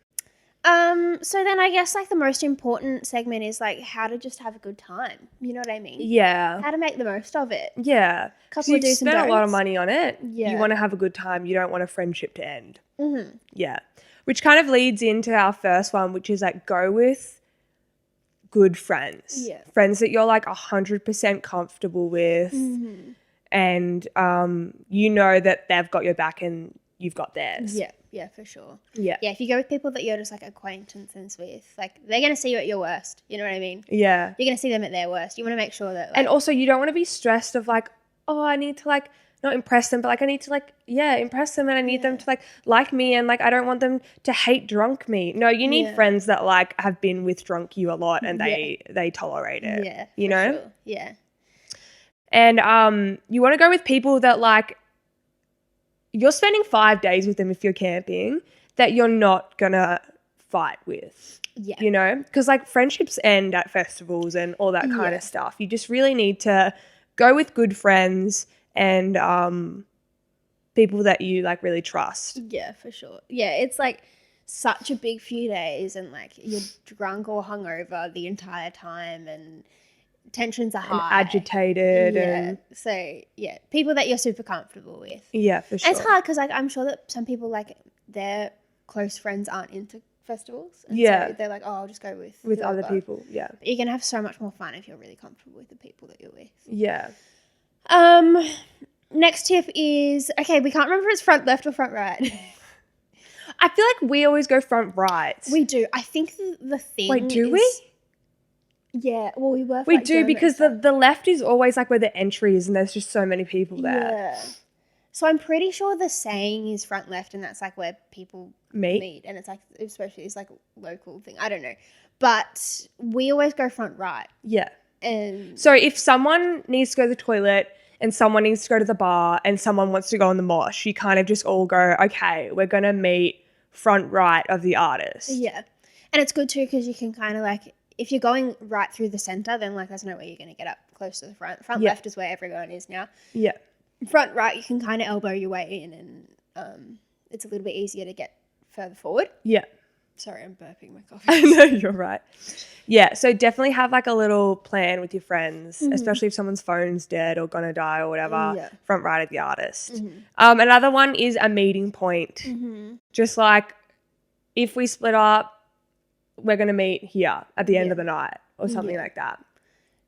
So then I guess like the most important segment is like how to just have a good time. You know what I mean?
Yeah.
How to make the most of it.
Yeah.
Couple of
You've
do's and
spent a lot of
don'ts.
money on it.
Yeah.
You want to have a good time. You don't want a friendship to end.
Mm-hmm.
Yeah. Which kind of leads into our first one, which is like go with good friends.
Yeah.
Friends that you're like 100% comfortable with.
Mm-hmm.
And you know that they've got your back and you've got theirs.
Yeah, for sure.
Yeah.
Yeah, if you go with people that you're just like acquaintances with, like they're going to see you at your worst. You know what I mean?
Yeah.
You're going to see them at their worst. You want to make sure that like,
And also you don't want to be stressed of like, oh, I need to like not impress them, but like I need to like, impress them and I need them to like me and like I don't want them to hate drunk me. No, you need friends that like have been with drunk you a lot and they tolerate it.
Yeah.
You
for
know?
Sure. Yeah.
And you want to go with people that like you're spending 5 days with them if you're camping that you're not gonna fight with.
Yeah.
You know? Because like friendships end at festivals and all that kind of stuff. You just really need to go with good friends and people that you like really trust.
Yeah, for sure. Yeah, it's like such a big few days and like you're drunk or hungover the entire time and tensions are
And
high.
agitated.
Yeah.
And
So, yeah, people that you're super comfortable with.
yeah, for sure.
And it's hard because like I'm sure that some people like their close friends aren't into festivals. And so they're like, oh, I'll just go with
other
whoever.
people. Yeah.
But you can have so much more fun if you're really comfortable with the people that you're with.
Yeah.
Next tip is, okay, we can't remember if it's front left or front right.
I feel like we always go front right.
We do. I think the thing
Wait, do
is,
we?
Yeah, well, we were.
We do because the left is always like where the entry is and there's just so many people there.
Yeah. So I'm pretty sure the saying is front left and that's like where people meet. And it's like, especially it's like a local thing. I don't know. But we always go front right.
Yeah.
And
So if someone needs to go to the toilet and someone needs to go to the bar and someone wants to go on the mosh, you kind of just all go, okay, we're going to meet front right of the artist.
yeah. And it's good too because you can kind of like, if you're going right through the center, then like there's no way you're going to get up close to the front. Front left is where everyone is now.
Yeah.
Front right, you can kind of elbow your way in and it's a little bit easier to get further forward.
Yeah.
Sorry, I'm burping my coffee.
I know, you're right. Yeah, so definitely have like a little plan with your friends, especially if someone's phone's dead or gonna die or whatever,
Yeah.
front right of the artist. Another one is a meeting point. Just like if we split up, we're gonna meet here at the end of the night or something like that.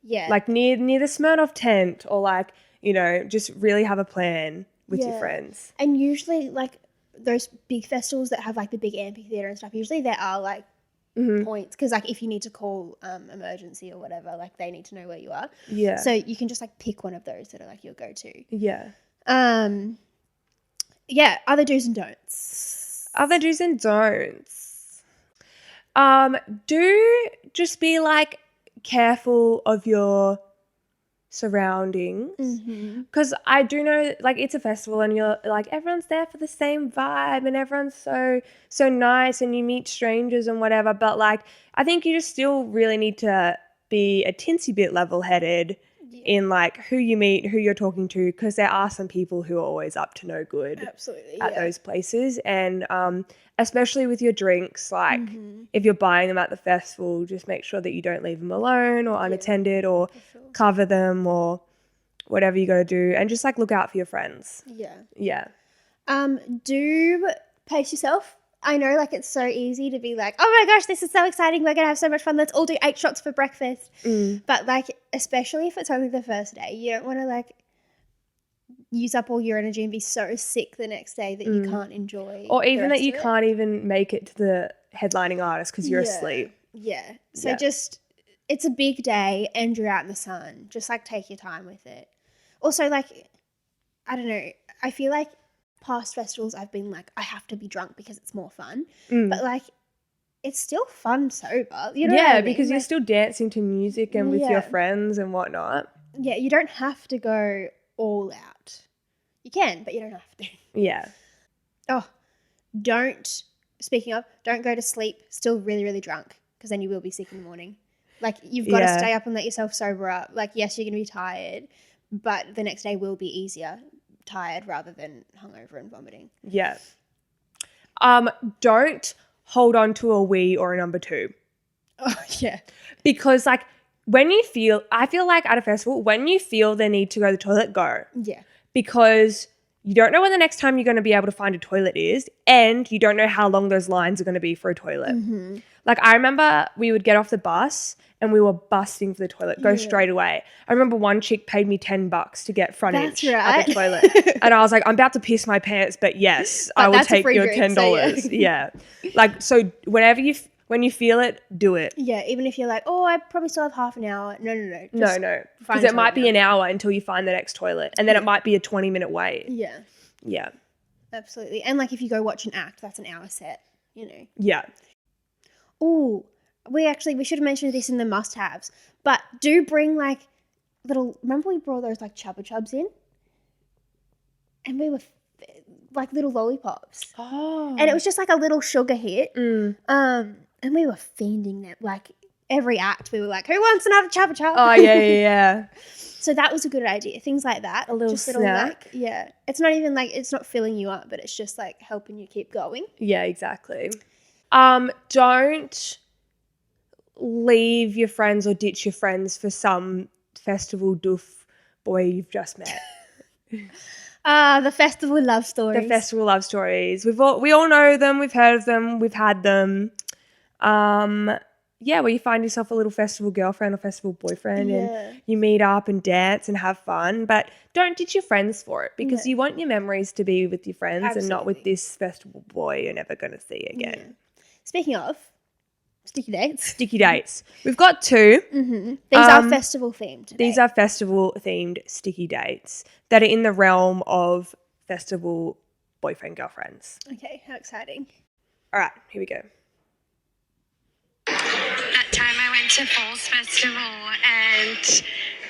Yeah.
Like near the Smirnoff tent or like, you know, just really have a plan with your friends.
And usually like those big festivals that have like the big amphitheater and stuff, usually there are like points because like if you need to call emergency or whatever, like they need to know where you are.
Yeah.
So you can just like pick one of those that are like your go-to.
Yeah.
Yeah, other do's and don'ts.
Other do's and don'ts. Do just be like careful of your surroundings because I do know like it's a festival and you're like everyone's there for the same vibe and everyone's so nice and you meet strangers and whatever, but like I think you just still really need to be a teensy bit level-headed in like who you meet, who you're talking to, because there are some people who are always up to no good at those places. And especially with your drinks, like if you're buying them at the festival, just make sure that you don't leave them alone or unattended or cover them or whatever you got to do, and just like look out for your friends.
Yeah.
Yeah.
Do pace yourself. I know, like, it's so easy to be like, oh my gosh, this is so exciting. We're going to have so much fun. Let's all do 8 shots for breakfast. But, like, especially if it's only the first day, you don't want to, like, use up all your energy and be so sick the next day that you can't enjoy.
Or even
the
that you
rest of it.
can't even make it to the headlining artist because you're asleep.
Yeah. So
Yeah.
just, it's a big day and you're out in the sun. Just, like, take your time with it. Also, like, I don't know. I feel like past festivals I've been like, I have to be drunk because it's more fun. But, like, it's still fun sober. You know what I mean?
because you're
Like,
still dancing to music and with your friends and whatnot.
yeah, you don't have to go all out. You can, but you don't have to.
Yeah.
Oh, speaking of, don't go to sleep still really, really drunk because then you will be sick in the morning. Like, you've got to stay up and let yourself sober up. Like, yes, you're going to be tired, but the next day will be easier tired rather than hungover and vomiting.
Yeah. Don't hold on to a wee or a number 2.
Oh, yeah.
Because, like, I feel like at a festival, when you feel the need to go to the toilet, go.
Yeah.
Because you don't know when the next time you're going to be able to find a toilet is, and you don't know how long those lines are going to be for a toilet. Like, I remember we would get off the bus and we were busting for the toilet, go straight away. I remember one chick paid me $10 to get frontage at the toilet. And I was like, I'm about to piss my pants, but yes, I will take your $10.
So
yeah. Like, so when you feel it, do it.
Yeah, even if you're like, oh, I probably still have half an hour. No.
No. Because it might be an hour until you find the next toilet. And then it might be a 20-minute wait.
Yeah.
Yeah.
Absolutely. And, like, if you go watch an act, that's an hour set, you know.
Yeah.
Oh, we should have mentioned this in the must-haves, but do bring, like, remember we brought those, like, Chubba Chubs in? And we were, like, little lollipops.
Oh.
And it was just, like, a little sugar hit. And we were fiending them. Like, every act we were like, who wants another Chubba Chub?
Oh, yeah.
So that was a good idea. Things like that.
A little snack.
Yeah. It's not even, like, it's not filling you up, but it's just, like, helping you keep going.
Yeah, exactly. Don't leave your friends or ditch your friends for some festival doof boy you've just met.
The festival love stories.
The festival love stories. We all know them. We've heard of them. We've had them. Where you find yourself a little festival girlfriend or festival boyfriend and you meet up and dance and have fun, but don't ditch your friends for it because you want your memories to be with your friends and not with this festival boy you're never going to see again.
Yeah. Speaking of sticky dates.
Sticky dates. We've got 2.
These are festival themed today.
These are festival themed sticky dates that are in the realm of festival boyfriend girlfriends.
Okay, how exciting.
All right, here we go.
That time I went to Falls Festival and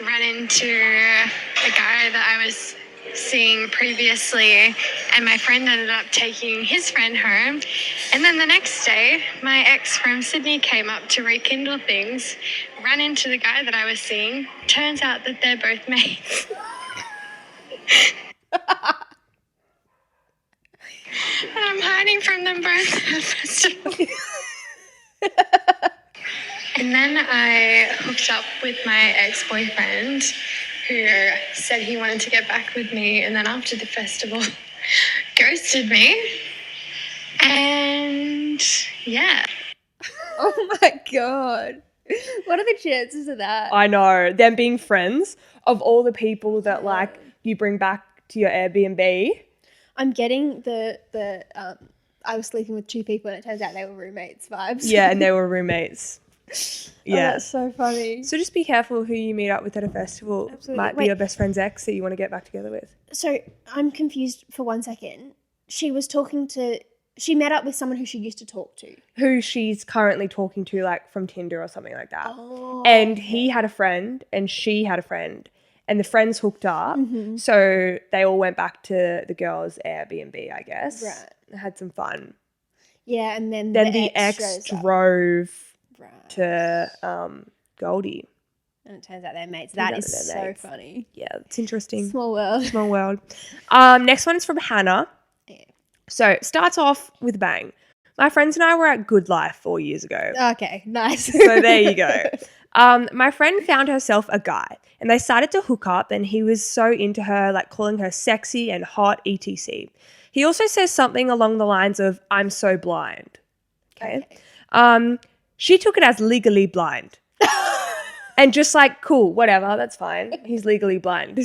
ran into a guy that I was seeing previously, and my friend ended up taking his friend home. And then the next day, my ex from Sydney came up to rekindle things, ran into the guy that I was seeing. Turns out that they're both mates. And I'm hiding from them both at the festival. And then I hooked up with my ex-boyfriend who said he wanted to get back with me, and then after the festival ghosted me. And yeah.
Oh my God. What are the chances of that?
I know. Them being friends of all the people that like you bring back to your Airbnb.
I'm getting the I was sleeping with 2 people and it turns out they were roommates vibes.
Yeah, and they were roommates. Yeah.
Oh, that's so funny.
So just be careful who you meet up with at a festival.
Absolutely.
Might be your best friend's ex that you want to get back together with.
So I'm confused for 1 second. She met up with someone who she used to talk to.
Who she's currently talking to, like from Tinder or something like that.
Oh.
And he had a friend and she had a friend. And the friends hooked up. Mm-hmm. So they all went back to the girl's Airbnb, I guess.
Right.
Had some fun.
Yeah, and then
the ex drove to Goldie.
And it turns out they're mates. That is so funny.
Yeah, it's interesting.
Small world.
Small world. Next one is from Hannah.
Yeah.
So it starts off with a bang. My friends and I were at Good Life 4 years ago.
Okay, nice.
So there you go. My friend found herself a guy and they started to hook up and he was so into her, like calling her sexy and hot, etc. He also says something along the lines of, I'm so blind. Okay. She took it as legally blind. And just like, cool, whatever, that's fine. He's legally blind.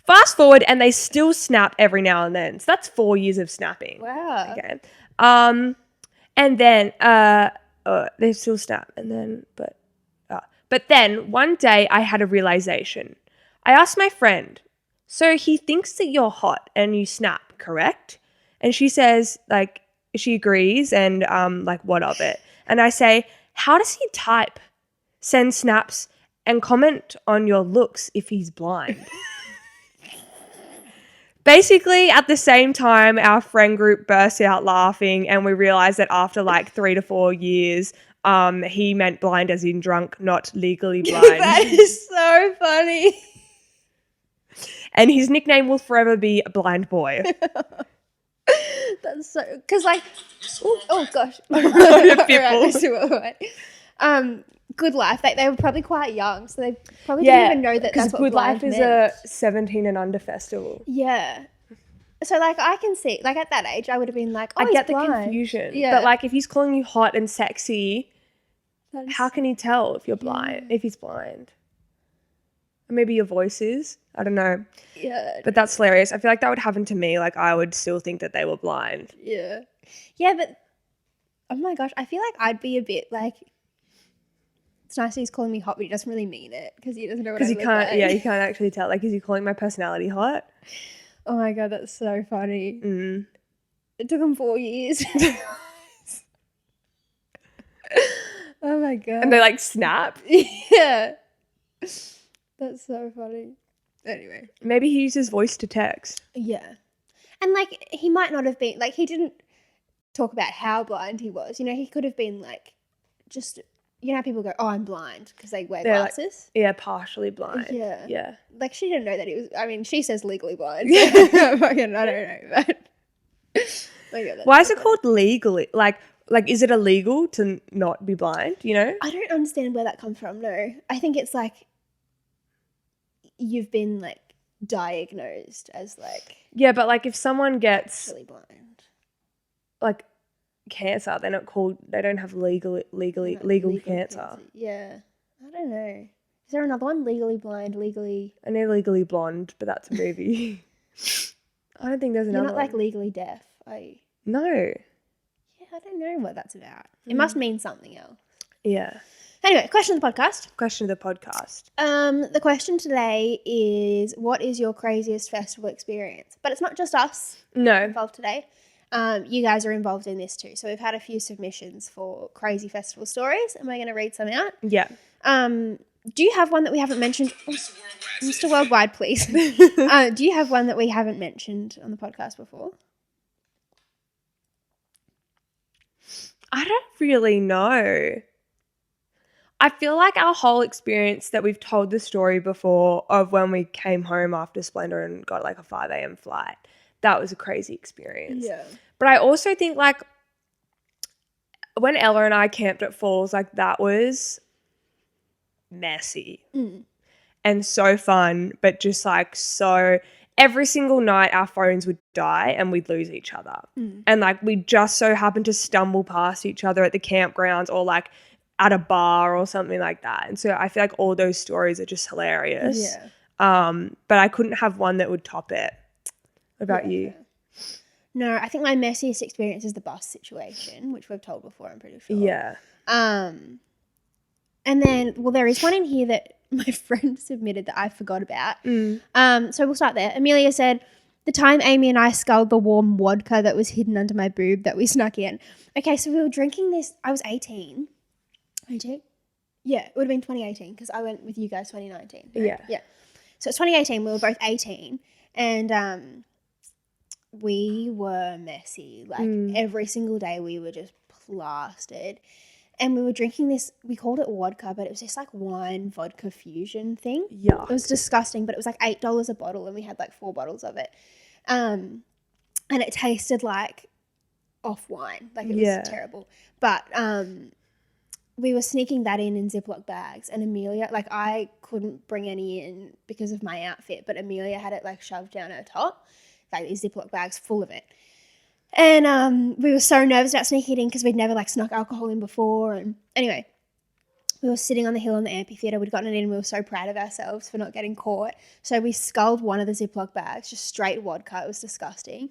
Fast forward and they still snap every now and then. So that's 4 years of snapping.
Wow.
Okay. And then they still snap and then, but then one day I had a realization. I asked my friend, so he thinks that you're hot and you snap, correct? And she says, like, she agrees and like, what of it? And I say, how does he type, send snaps and comment on your looks if he's blind? Basically, at the same time, our friend group burst out laughing and we realized that after like 3 to 4 years, he meant blind as in drunk, not legally blind.
That is so funny.
And his nickname will forever be Blind Boy.
That's so, because like, oh gosh. Good Life, they were probably quite young, so they probably didn't even know that that's what
Good
blind
Life is
meant.
a 17 and under festival.
Yeah. So like I can see, like at that age, I would have been like, oh,
I
he's
get the
blind.
confusion.
Yeah.
But like if he's calling you hot and sexy,
That is-
how can he tell if you're blind, if he's blind? Or maybe your voice is. I don't know.
Yeah.
But that's hilarious. I feel like that would happen to me. Like I would still think that they were blind.
Yeah. Yeah, but oh my gosh, I feel like I'd be a bit like, it's nice that he's calling me hot, but he doesn't really mean it because he doesn't know what I
Because you
look
can't,
like.
yeah, you can't actually tell. Like, is he calling my personality hot?
Oh my god, that's so funny.
Mm.
It took him 4 years. Oh my god.
And they like snap.
Yeah. That's so funny. Anyway.
Maybe he uses voice to text.
Yeah. And like he might not have been like he didn't talk about how blind he was. You know, he could have been like just you know how people go, "Oh, I'm blind" because they wear
They're like-
glasses.
Yeah, partially blind.
Yeah.
Yeah.
Like she didn't know that he was. I mean, she says legally blind. Fucking, I don't know, but okay, that's
Why is
so
it
funny.
called legally? Like, is it illegal to not be blind? You know?
I don't understand where that comes from. No, I think it's like you've been like diagnosed as like
Yeah, but like if someone gets
really blind.
like cancer, they're not called. They don't have legal cancer.
Yeah, I don't know. Is there another one? Legally blind, legally.
I know Legally Blonde, but that's a movie. I don't think there's
You're
another
not like
one.
legally deaf.
No.
Yeah, I don't know what that's about. It must mean something else.
Yeah.
Anyway, question of the podcast.
Question of the podcast.
The question today is, what is your craziest festival experience? But it's not just us
No.
involved today. You guys are involved in this too. So we've had a few submissions for crazy festival stories, and we're going to read some out.
Yeah.
Do you have one that we haven't mentioned? Oh, Mr. Worldwide, please. Do you have one that we haven't mentioned on the podcast before?
I don't really know. I feel like our whole experience that we've told the story before of when we came home after Splendor and got like a 5 a.m. flight, that was a crazy experience.
Yeah.
But I also think like when Ella and I camped at Falls, like that was messy and so fun, but just like so every single night our phones would die and we'd lose each other. And like we just so happened to stumble past each other at the campgrounds or like at a bar or something like that. And so I feel like all those stories are just hilarious.
Yeah.
But I couldn't have one that would top it. What about you?
No, I think my messiest experience is the bus situation, which we've told before, I'm pretty sure.
Yeah.
And then, well, there is one in here that my friend submitted that I forgot about. So we'll start there. Amelia said, the time Amy and I sculled the warm vodka that was hidden under my boob that we snuck in. Okay, so we were drinking this. I was 18. 18? Yeah, it would have been 2018 because I went with you guys 2019. Right?
Yeah.
Yeah. So it's 2018. We were both 18. And we were messy. Like every single day we were just plastered. And we were drinking this, we called it vodka, but it was just like wine vodka fusion thing.
Yuck.
It was disgusting, but it was like $8 a bottle and we had like 4 bottles of it. And it tasted like off wine. Like, it was terrible. But we were sneaking that in Ziploc bags, and Amelia, like, I couldn't bring any in because of my outfit, but Amelia had it, like, shoved down her top, like these Ziploc bags full of it. And we were so nervous about sneaking it in because we'd never, like, snuck alcohol in before. And anyway, we were sitting on the hill in the amphitheatre. We'd gotten it in and we were so proud of ourselves for not getting caught. So we sculled one of the Ziploc bags, just straight vodka. It was disgusting.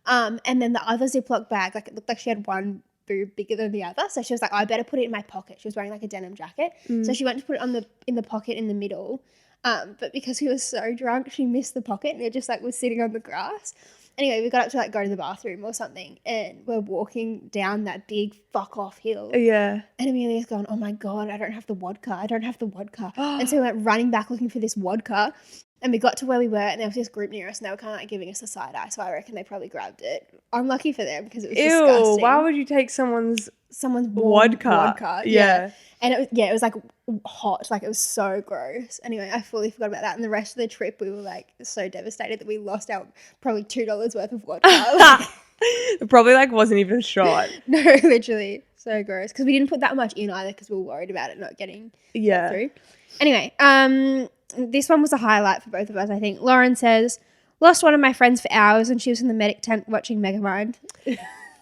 And then the other Ziploc bag, like, it looked like she had one boob bigger than the other. So she was like, I better put it in my pocket. She was wearing, like, a denim jacket. So she went to put it in the pocket in the middle. But because we were so drunk, she missed the pocket and it just, like, was sitting on the grass. Anyway, we got up to, like, go to the bathroom or something, and we're walking down that big fuck off hill.
Yeah.
And Amelia's gone, oh my God, I don't have the vodka. And so we went running back looking for this vodka, and we got to where we were, and there was this group near us, and they were kind of, like, giving us a side eye, so I reckon they probably grabbed it. I'm lucky for them because it was disgusting.
Ew, why would you take someone's
warm vodka?
Yeah.
And it was like hot, like it was so gross. Anyway, I fully forgot about that. And the rest of the trip, we were like so devastated that we lost our probably $2 worth of vodka.
It probably like wasn't even a shot.
No, literally, so gross. Because we didn't put that much in either because we were worried about it not getting through. Anyway, this one was a highlight for both of us, I think. Lauren says, lost one of my friends for hours and she was in the medic tent watching Megamind.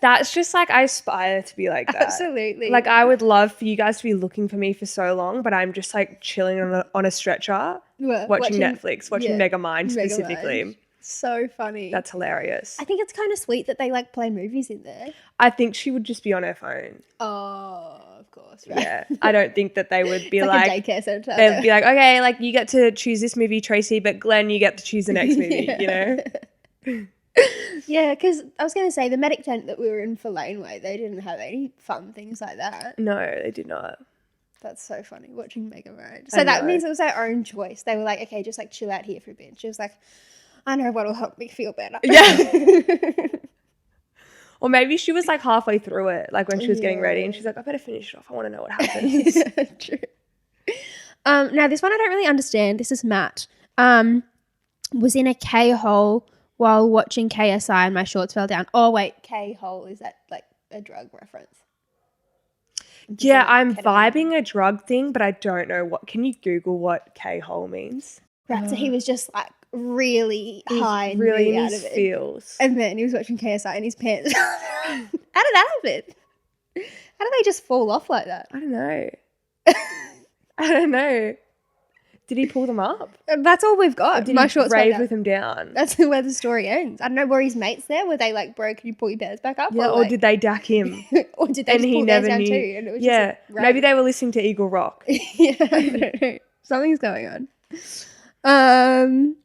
That's just like, I aspire to be like that.
Absolutely.
Like, I would love for you guys to be looking for me for so long, but I'm just like chilling on a stretcher, watching Netflix, watching Megamind specifically.
So funny.
That's hilarious.
I think it's kind of sweet that they like play movies in there.
I think she would just be on her phone.
Oh, of course. Right.
Yeah. I don't think that they would be
it's
like
a daycare center.
They'd be like, okay, like you get to choose this movie, Tracy, but Glenn, you get to choose the next movie, you know?
Yeah, because I was going to say the medic tent that we were in for Laneway, they didn't have any fun things like that.
No, they did not.
That's so funny, watching Megamind. So that means it was our own choice. They were like, okay, just like chill out here for a bit. She was like, I know what'll help me feel better.
Yeah. Or maybe she was like halfway through it, like when she was getting ready and she's like, I better finish it off. I want to know what happens.
True. Now this one I don't really understand. This is Matt. Was in a K-hole while watching KSI and my shorts fell down. Oh, wait, K-hole, is that like a drug reference?
Yeah, I'm vibing a drug thing, but I don't know what. Can you Google what K-hole means?
Right, so he was just like really high and
really
out of it.
Feels.
And then he was watching KSI and his pants. How did that happen? How did they just fall off like that?
I don't know. I don't know. Did he pull them up?
That's all we've got.
Did
my
he
shorts
rave with him down?
That's where the story ends. I don't know, were his mates there? Were they like, bro, can you pull your pants back up?
Yeah, or did they dack him?
Or did they just pull theirs down too? And it was just
maybe they were listening to Eagle Rock.
Yeah, I don't know. Something's going on.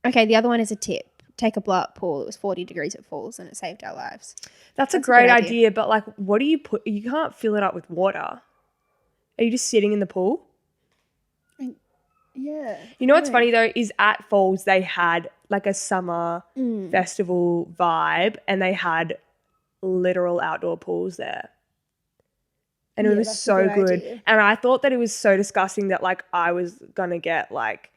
Okay, the other one is a tip. Take a blow-up pool. It was 40 degrees at Falls and it saved our lives.
That's a great idea, but like, what do you put? You can't fill it up with water. Are you just sitting in the pool?
Yeah.
You know what's funny though is at Falls they had like a summer festival vibe and they had literal outdoor pools there. And it was so good. And I thought that it was so disgusting that like I was going to get like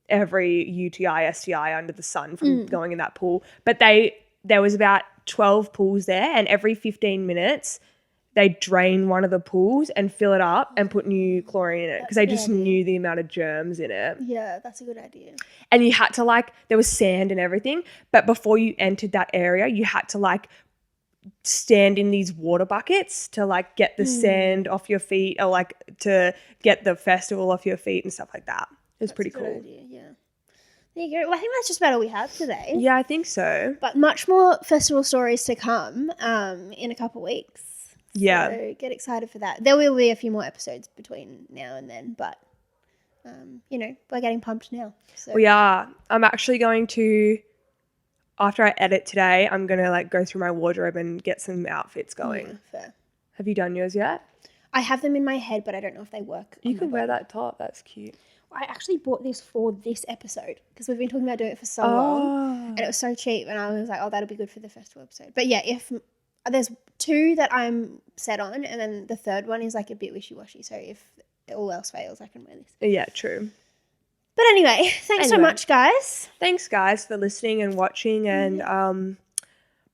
every UTI, STI under the sun from going in that pool. But there was about 12 pools there and every 15 minutes they drain one of the pools and fill it up and put new chlorine in it because they just knew the amount of germs in it.
Yeah, that's a good idea.
And you had to like, there was sand and everything, but before you entered that area, you had to like stand in these water buckets to like get the sand off your feet or like to get the festival off your feet and stuff like that. It was pretty cool.
Idea, yeah. There you go. Well, I think that's just about all we have today.
Yeah, I think so.
But much more festival stories to come in a couple of weeks.
Yeah.
So get excited for that. There will be a few more episodes between now and then, but, you know, we're getting pumped now. So.
We are. I'm actually going to, after I edit today, I'm going to like go through my wardrobe and get some outfits going.
Yeah, fair.
Have you done yours yet?
I have them in my head, but I don't know if they work.
You can wear that top. That's cute.
I actually bought this for this episode because we've been talking about doing it for so long and it was so cheap and I was like, oh, that'll be good for the festival episode. But yeah, if there's two that I'm set on and then the third one is like a bit wishy-washy. So if all else fails, I can wear this.
Yeah, true.
But anyway, thanks so much, guys.
Thanks, guys, for listening and watching and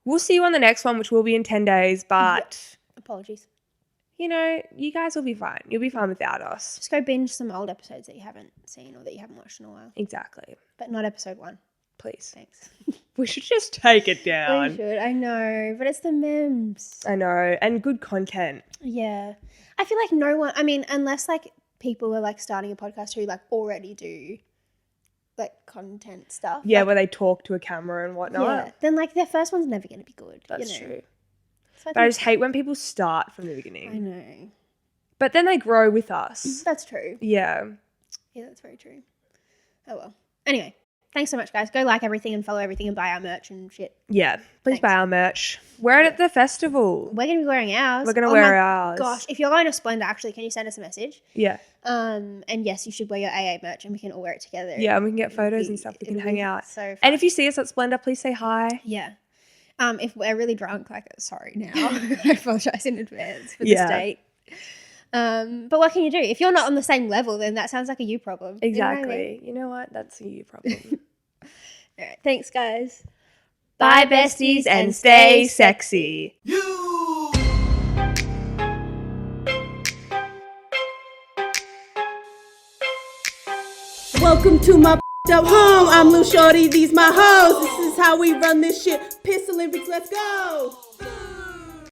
We'll see you on the next one, which will be in 10 days. But,
Apologies.
you know, you guys will be fine. You'll be fine without us.
Just go binge some old episodes that you haven't seen or that you haven't watched in a while.
Exactly.
But not episode 1.
Please.
Thanks.
We should just take it
We
down.
should. I know. But it's the memes.
I know. And good content.
Yeah. I feel like no one, I mean, unless like people are like starting a podcast who like already do like content stuff.
Yeah,
like,
where they talk to a camera and whatnot.
yeah. Then like their first one's never going to be good.
That's
you know?
true.
So
But I just hate when people start from the beginning.
I know.
But then they grow with us.
That's true.
Yeah.
Yeah, that's very true. Oh well. Anyway, thanks so much, guys. Go like everything and follow everything and buy our merch and shit.
Yeah. Please
Thanks.
buy our merch. Wear it at the festival.
We're going to be wearing ours.
We're going to
Oh
wear
my
ours.
Gosh, if you're going to Splendor, actually, can you send us a message?
Yeah.
And yes, you should wear your AA merch and we can all wear it together.
Yeah, and we can get
It'll
photos
be-
and stuff. We
it'll
can hang
be
out.
So fun.
And if you see us at Splendor, please say hi.
Yeah. If we're really drunk, like, sorry now. I apologize in advance for
Yeah.
the state. But what can you do? If you're not on the same level, then that sounds like a you problem. You know what I mean?
Exactly. You know what? That's a you problem.
All right. Thanks, guys.
Bye, besties, and stay sexy.
Welcome to my up home. I'm Lil Shorty, these my hoes. This is how we run this shit. Piss Olympics, let's go.